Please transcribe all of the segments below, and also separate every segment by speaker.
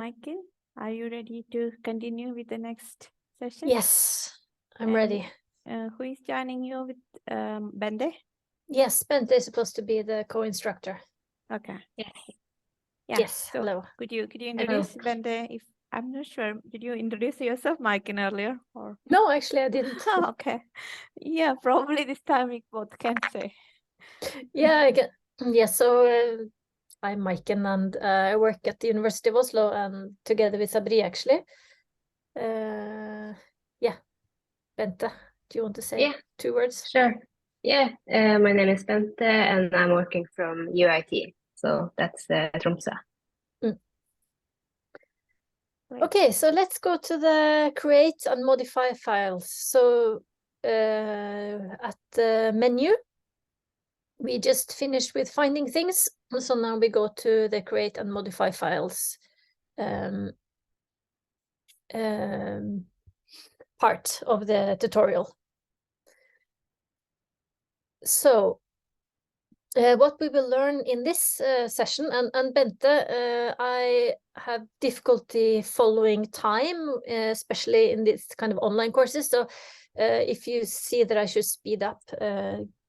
Speaker 1: Michael, are you ready to continue with the next session?
Speaker 2: Yes, I'm ready.
Speaker 1: Who is joining you with Bende?
Speaker 2: Yes, Bente is supposed to be the co-instructor.
Speaker 1: Okay.
Speaker 3: Yes.
Speaker 1: Yeah.
Speaker 2: Yes,
Speaker 1: So
Speaker 2: hello.
Speaker 1: could you introduce Bende? If I'm not sure, did you introduce yourself, Michael, earlier? Or
Speaker 2: No, actually, I didn't.
Speaker 1: okay. Yeah, probably this time we both can say.
Speaker 2: Yeah, I get. Yeah, so I'm Maiken, and I work at the University of Oslo, and together with Sabri, actually. Yeah, Bente, do you want to say 2 words?
Speaker 3: Sure. Yeah, my name is Bente, and I'm working from UIT, so that's Tromsø.
Speaker 2: Okay, so let's go to the create and modify files. So at the menu, we just finished with finding things. So now we go to the create and modify files part of the tutorial. So what we will learn in this session, and Bente, I have difficulty following time, especially in this kind of online courses. So if you see that I should speed up,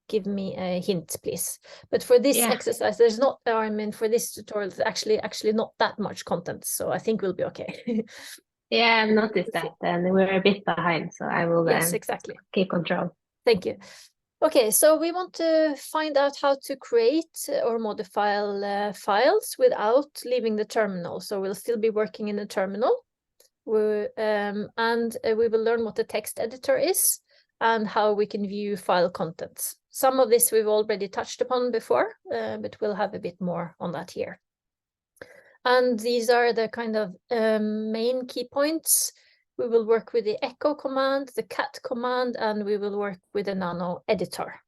Speaker 2: give me a hint, please. But for this exercise, there's not, I mean, for this tutorial, actually not that much content. So I think we'll be okay.
Speaker 3: Yeah, I've noticed that, and we're a bit behind, so I will
Speaker 2: exactly.
Speaker 3: keep control.
Speaker 2: Thank you. Okay, so we want to find out how to create or modify files without leaving the terminal. So we'll still be working in the terminal. And we will learn what the text editor is and how we can view file contents. Some of this we've already touched upon before, but we'll have a bit more on that here. And these are the kind of main key points. We will work with the echo command, the cat command, and we will work with the nano editor.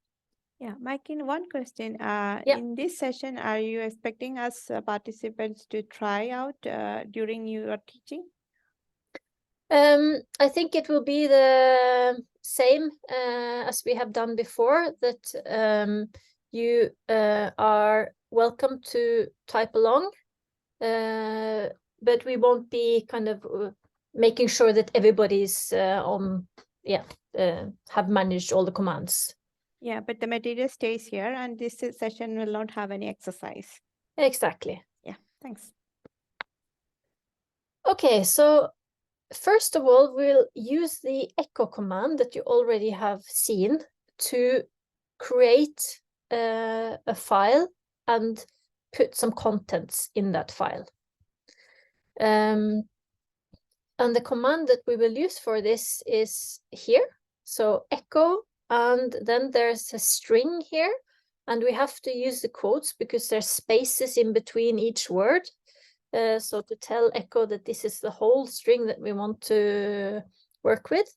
Speaker 1: Yeah, Michael, one question.
Speaker 2: Yeah.
Speaker 1: In this session, are you expecting us participants to try out during your teaching?
Speaker 2: I think it will be the same as we have done before, that you are welcome to type along, but we won't be kind of making sure that everybody's have managed all the commands.
Speaker 1: Yeah, but the material stays here, and this session will not have any exercise.
Speaker 2: Exactly.
Speaker 1: Yeah, thanks.
Speaker 2: Okay, so first of all, we'll use the echo command that you already have seen to create a file and put some contents in that file. And the command that we will use for this is here. So echo, and then there's a string here, and we have to use the quotes because there's spaces in between each word. So to tell echo that this is the whole string that we want to work with.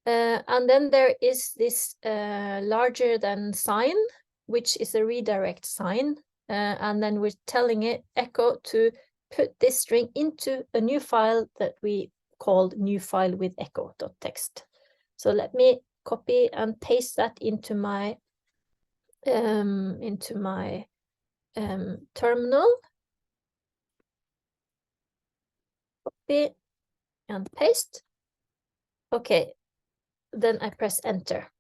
Speaker 2: And then there is this larger than sign, which is a redirect sign. And then we're telling it echo to put this string into a new file that we called new file with echo.txt. So let me copy and paste that into my terminal. Copy and paste. Okay, then I press enter.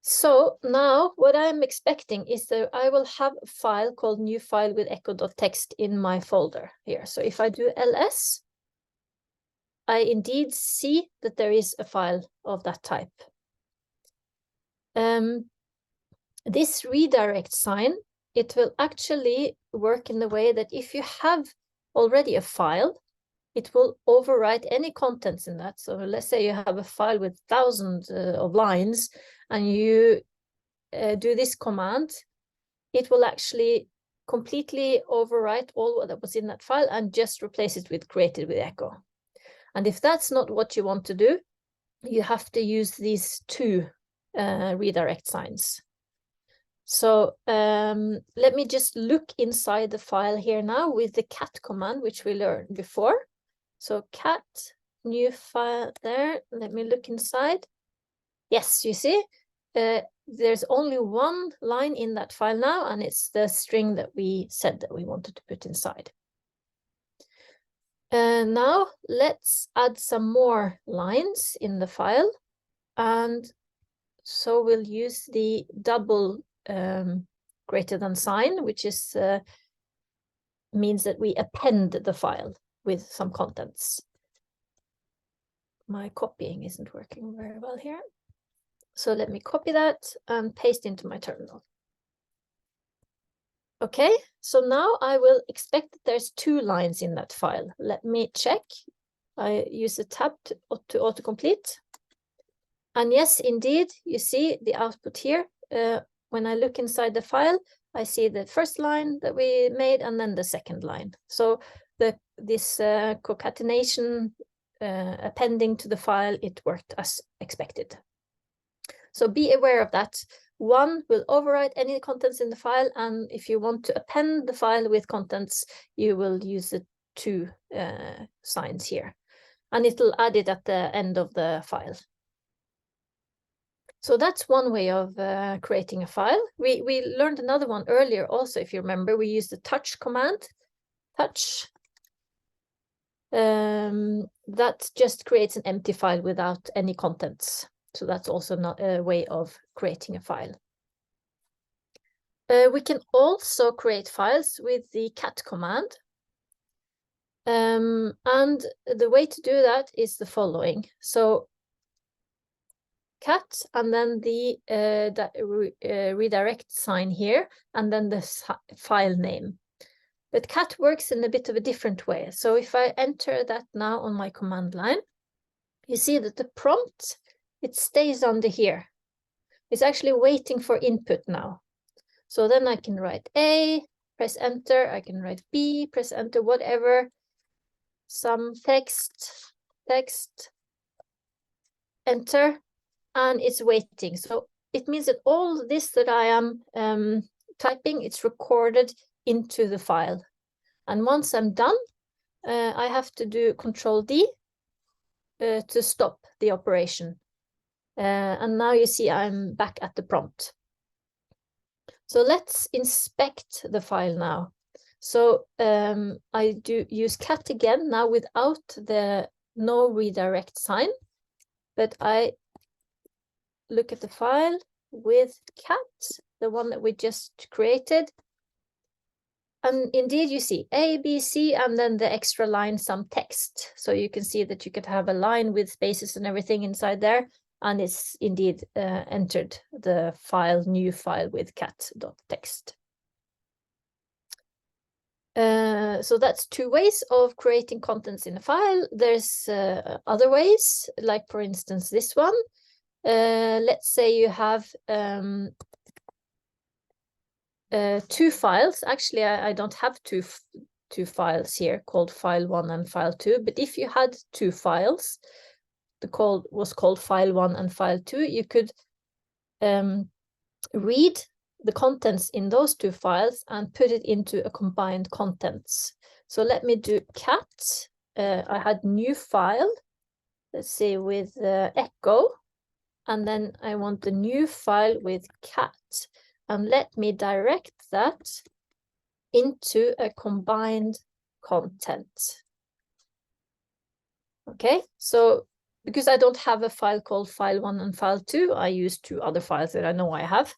Speaker 2: So now what I'm expecting is that I will have a file called new file with echo.txt in my folder here. So if I do ls, I indeed see that there is a file of that type. This redirect sign, it will actually work in the way that if you have already a file, it will overwrite any contents in that. So let's say you have a file with thousands of lines and you do this command, it will actually completely overwrite all that was in that file and just replace it with created with echo. And if that's not what you want to do, you have to use these two redirect signs. So let me just look inside the file here now with the cat command, which we learned before. So cat, new file there. Let me look inside. Yes, you see, there's only one line in that file now, and it's the string that we said that we wanted to put inside. Now let's add some more lines in the file, and so we'll use the double greater than sign, which is means that we append the file with some contents. My copying isn't working very well here. So let me copy that and paste into my terminal. Okay, so now I will expect that there's 2 lines in that file. Let me check. I use a tab to autocomplete. And yes, indeed, you see the output here. When I look inside the file, I see the first line that we made and then the second line. So this concatenation appending to the file, it worked as expected. So be aware of that. 1 will overwrite any contents in the file, and if you want to append the file with contents, you will use the 2 signs here, and it'll add it at the end of the file. So that's one way of creating a file. We learned another one earlier also, if you remember. We used the touch command, touch. That just creates an empty file without any contents. So that's also not a way of creating a file. We can also create files with the cat command. And the way to do that is the following. So cat and then the redirect sign here, and then the file name. But cat works in a bit of a different way. So if I enter that now on my command line, you see that the prompt, it stays under here. It's actually waiting for input now. So then I can write A, press enter, I can write B, press enter, whatever, some text, enter, and it's waiting. So it means that all this that I am typing, it's recorded into the file. And once I'm done, I have to do Control D to stop the operation. And now you see I'm back at the prompt. So let's inspect the file now. So I do use cat again, now without the no redirect sign, but I look at the file with cat, the one that we just created. And indeed, you see A, B, C, and then the extra line, some text. So you can see that you could have a line with spaces and everything inside there. And it's indeed entered the file, new file with cat.text. So that's 2 ways of creating contents in a file. There's other ways, like for instance, this one. Let's say you have 2 files. Actually, I don't have two files here called file 1 and file 2, but if you had 2 files, the call was called file 1 and file 2, you could read the contents in those 2 files and put it into a combined contents. So let me do cat. I had new file, let's say with echo, and then I want the new file with cat. And let me direct that into a combined content. Okay, so because I don't have a file called file 1 and file 2, I use 2 other files that I know I have.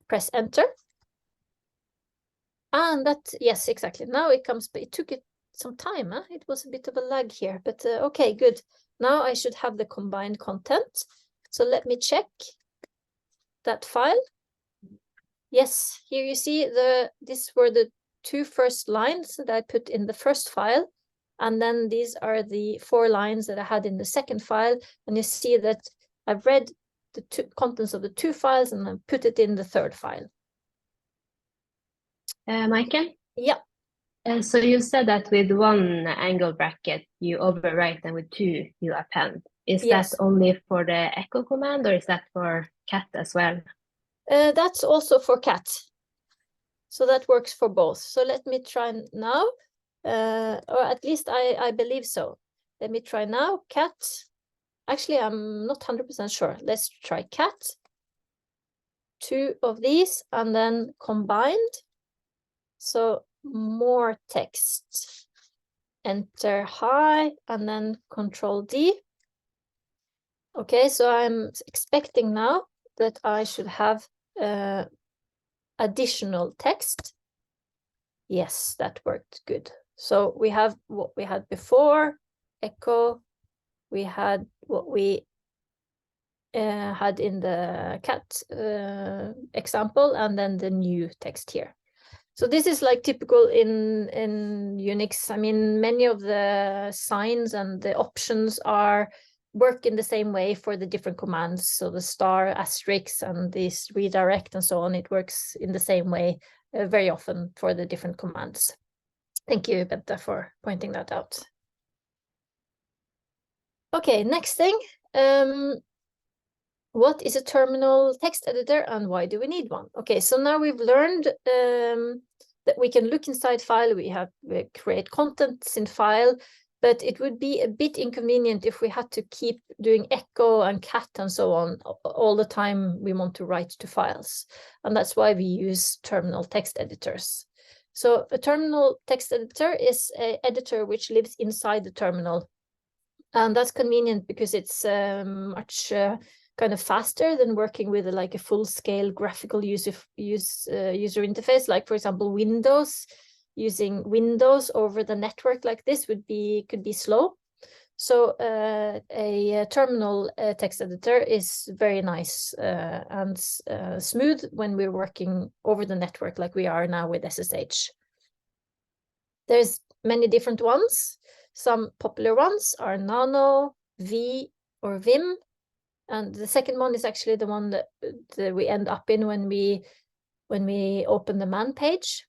Speaker 2: Press enter. And that, yes, exactly. Now it comes, but it took it some time. Huh? It was a bit of a lag here, but okay, good. Now I should have the combined content. So let me check that file. Yes, here you see these were the 2 first lines that I put in the first file. And then these are the 4 lines that I had in the second file. And you see that I've read the contents of the 2 files and then put it in the 3rd file.
Speaker 3: Michael?
Speaker 2: Yeah.
Speaker 3: So you said that with 1 angle bracket, you overwrite, and with 2, you append. Is
Speaker 2: Yes.
Speaker 3: that only for the echo command, or is that for cat as well?
Speaker 2: That's also for cat. So that works for both. So let me try now, or at least I believe so. Let me try now, cat. Actually, I'm not 100% sure. Let's try cat. 2 of these and then combined. So more text. enter hi, and then Control D. Okay, so I'm expecting now that I should have additional text. Yes, that worked good. So we have what we had before, echo. We had what we had in the cat example, and then the new text here. So this is like typical in Unix. I mean, many of the signs and the options work in the same way for the different commands. So the star, asterisk, and this redirect and so on, it works in the same way very often for the different commands. Thank you, Bente, for pointing that out. Okay, next thing. What is a terminal text editor and why do we need one? Okay, so now we've learned that we can look inside file, we create contents in file, but it would be a bit inconvenient if we had to keep doing echo and cat and so on all the time we want to write to files. And that's why we use terminal text editors. So a terminal text editor is an editor which lives inside the terminal. And that's convenient because it's much kind of faster than working with like a full-scale graphical user interface. Like, for example, Windows. Using Windows over the network like this could be slow. So a terminal text editor is very nice and smooth when we're working over the network like we are now with SSH. There's many different ones. Some popular ones are Nano, V, or Vim. And the second one is actually the one that we end up in when we open the man page.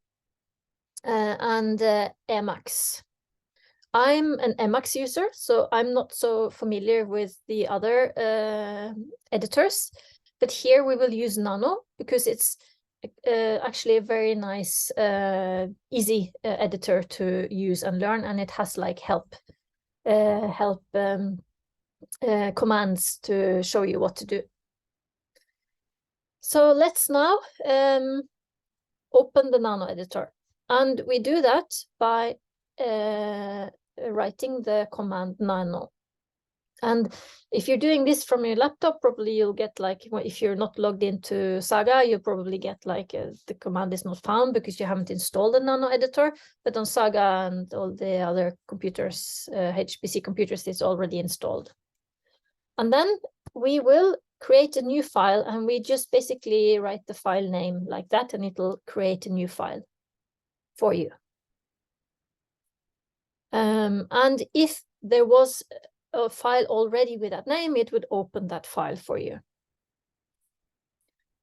Speaker 2: And Emacs. I'm an Emacs user, so I'm not so familiar with the other editors. But here we will use Nano because it's actually a very nice, easy editor to use and learn, and it has like help commands to show you what to do. So let's now open the Nano editor, and we do that by writing the command nano. And if you're doing this from your laptop, probably you'll get like, if you're not logged into Saga, you'll probably get like the command is not found because you haven't installed the Nano editor. But on Saga and all the other computers, HPC computers, it's already installed. And then we will create a new file, and we just basically write the file name like that, and it'll create a new file for you. And if there was a file already with that name, it would open that file for you.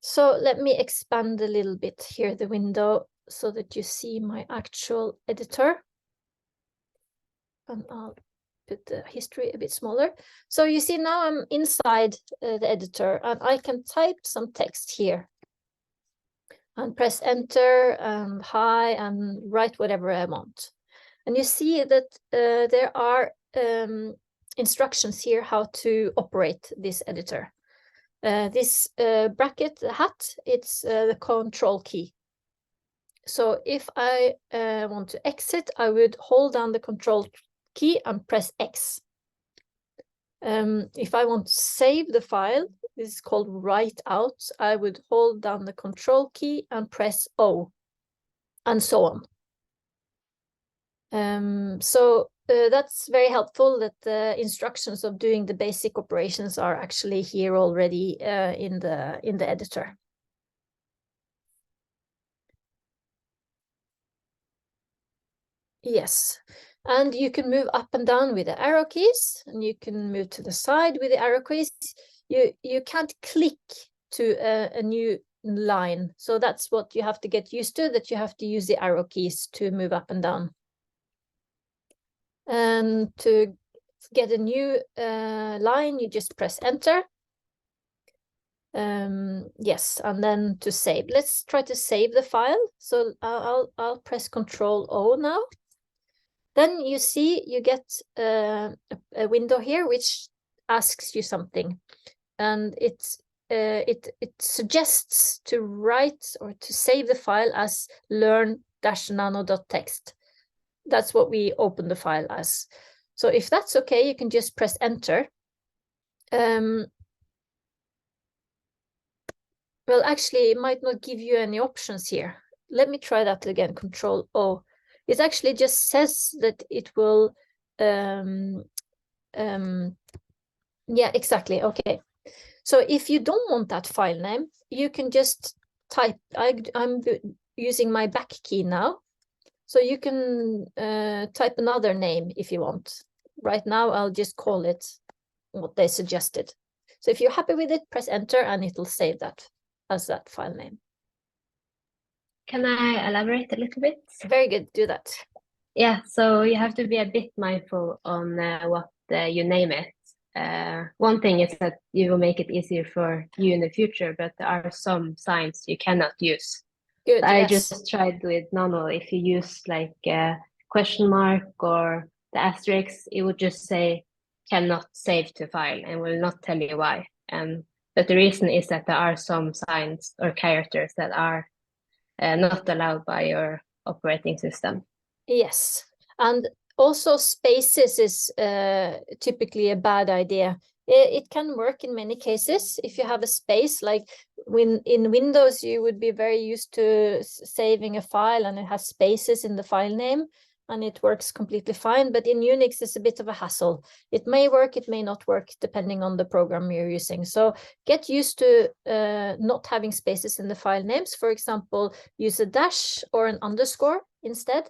Speaker 2: So let me expand a little bit here, the window, so that you see my actual editor. And I'll put the history a bit smaller. So you see now I'm inside the editor, and I can type some text here and press enter and hi and write whatever I want. And you see that there are instructions here how to operate this editor. This bracket hat, it's the control key. So if I want to exit, I would hold down the control key and press X. If I want to save the file, this is called write out, I would hold down the control key and press O, and so on. So that's very helpful that the instructions of doing the basic operations are actually here already in the editor. Yes, and you can move up and down with the arrow keys, and you can move to the side with the arrow keys. You can't click to a new line, so that's what you have to get used to, that you have to use the arrow keys to move up and down. And to get a new line, you just press enter. Yes, and then to save. Let's try to save the file. So I'll press Control O now. Then you see you get a window here which asks you something, and it suggests to write or to save the file as learn-nano.txt. That's what we open the file as. So if that's okay, you can just press enter. Well, actually, it might not give you any options here. Let me try that again, Control O. It actually just says that it will, yeah, exactly, okay. So if you don't want that file name, you can just type, I'm using my back key now. So you can type another name if you want. Right now, I'll just call it what they suggested. So if you're happy with it, press enter and it'll save that as that file name.
Speaker 3: Can I elaborate a little bit?
Speaker 2: Very good, do that.
Speaker 3: Yeah, so you have to be a bit mindful on what you name it. One thing is that you will make it easier for you in the future, but there are some signs you cannot use.
Speaker 2: Good,
Speaker 3: I
Speaker 2: yes.
Speaker 3: just tried with Nano. If you use like a question mark or the asterisk, it would just say cannot save to file and will not tell you why. But the reason is that there are some signs or characters that are not allowed by your operating system.
Speaker 2: Yes, and also spaces is typically a bad idea. It can work in many cases if you have a space, like when in Windows you would be very used to saving a file and it has spaces in the file name and it works completely fine, but in Unix it's a bit of a hassle. It may work, it may not work depending on the program you're using. So get used to not having spaces in the file names. For example, use a dash or an underscore instead,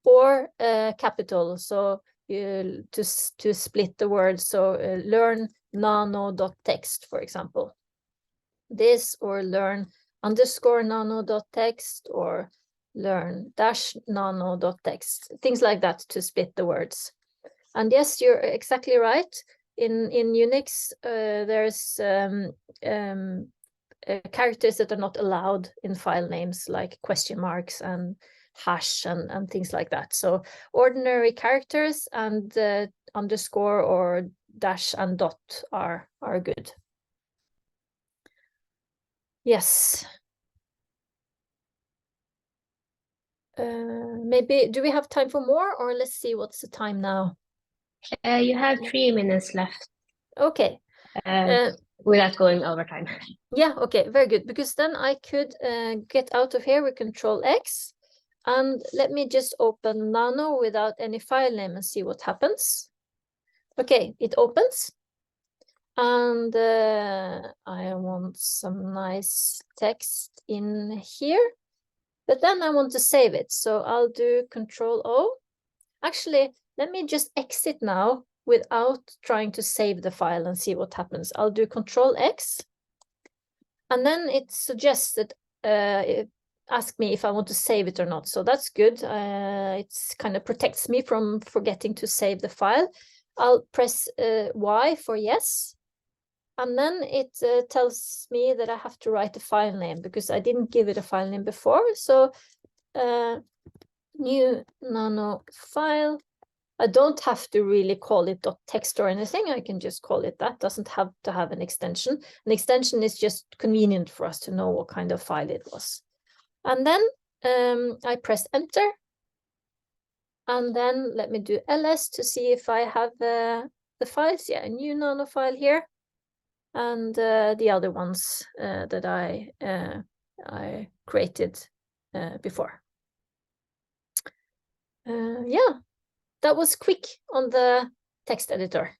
Speaker 2: or capital, so to split the word. So learn nano.txt, for example. This, or learn underscore nano.txt, or learn dash nano.txt, things like that to split the words. And yes, you're exactly right. In Unix, there's characters that are not allowed in file names, like question marks and hash and things like that. So ordinary characters and underscore or dash and dot are good. Yes. Maybe, do we have time for more, or let's see what's the time now?
Speaker 3: You have 3 minutes left.
Speaker 2: Okay.
Speaker 3: Without going over time.
Speaker 2: Yeah, okay, very good. Because then I could get out of here with Control X. And let me just open Nano without any file name and see what happens. Okay, it opens. And I want some nice text in here. But then I want to save it. So I'll do Control O. Actually, let me just exit now without trying to save the file and see what happens. I'll do Control X. And then it suggests that it asks me if I want to save it or not. So that's good. It kind of protects me from forgetting to save the file. I'll press Y for yes. And then it tells me that I have to write a file name because I didn't give it a file name before. So new nano file. I don't have to really call it .text or anything. I can just call it that. Doesn't have to have an extension. An extension is just convenient for us to know what kind of file it was. And then I press enter. And then let me do ls to see if I have the files. Yeah, a new nano file here. And the other ones that I created before. Yeah. That was quick on the text editor.